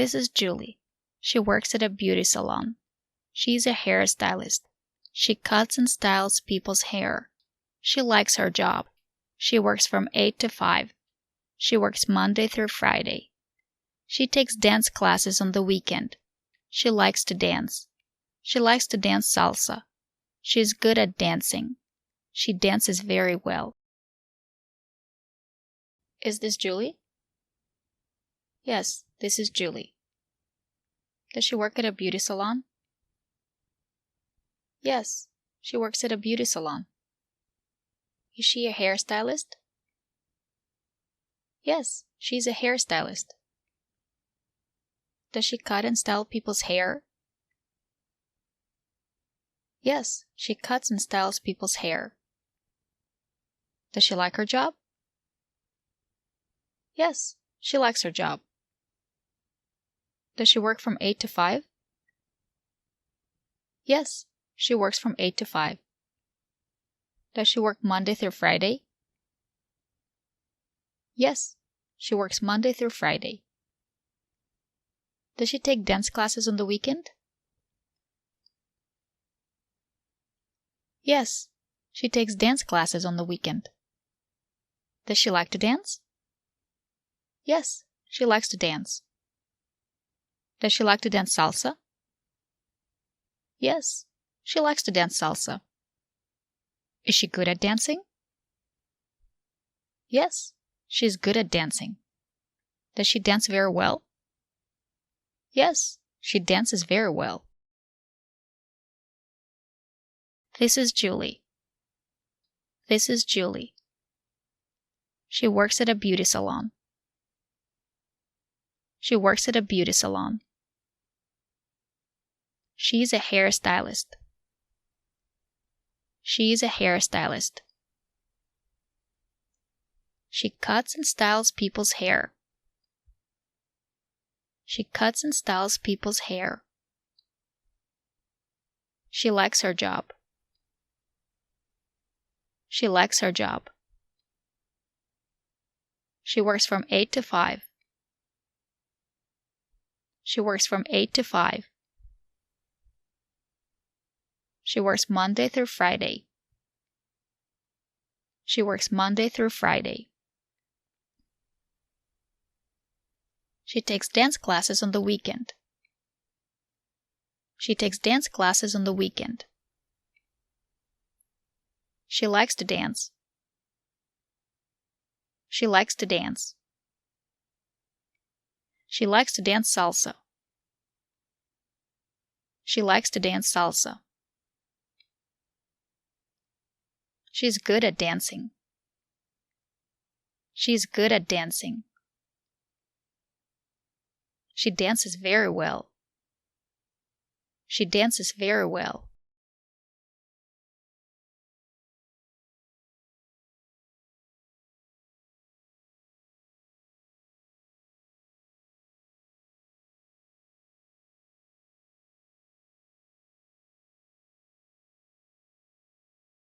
This is Julie. She works at a beauty salon. She's a hairstylist. She cuts and styles people's hair. She likes her job. She works from 8 to 5. She works Monday through Friday. She takes dance classes on the weekend. She likes to dance. She likes to dance salsa. She's good at dancing. She dances very well. Is this Julie? Yes, this is Julie. Does she work at a beauty salon? Yes, she works at a beauty salon. Is she a hairstylist? Yes, she's a hairstylist. Does she cut and style people's hair? Yes, she cuts and styles people's hair. Does she like her job? Yes, she likes her job. Does she work from 8 to 5? Yes, she works from 8 to 5. Does she work Monday through Friday? Yes, she works Monday through Friday. Does she take dance classes on the weekend? Yes, she takes dance classes on the weekend. Does she like to dance? Yes, she likes to dance. Does she like to dance salsa? Yes, she likes to dance salsa. Is she good at dancing? Yes, she's good at dancing. Does she dance very well? Yes, she dances very well. This is Julie. This is Julie. She works at a beauty salon. She works at a beauty salon. She's a hairstylist. She's a hairstylist. She cuts and styles people's hair. She cuts and styles people's hair. She likes her job. She likes her job. She works from 8 to 5. She works from 8 to 5. She works Monday through Friday. She works Monday through Friday. She takes dance classes on the weekend. She takes dance classes on the weekend. She likes to dance. She likes to dance. She likes to dance salsa. She likes to dance salsa. She's good at dancing. She's good at dancing. She dances very well. She dances very well.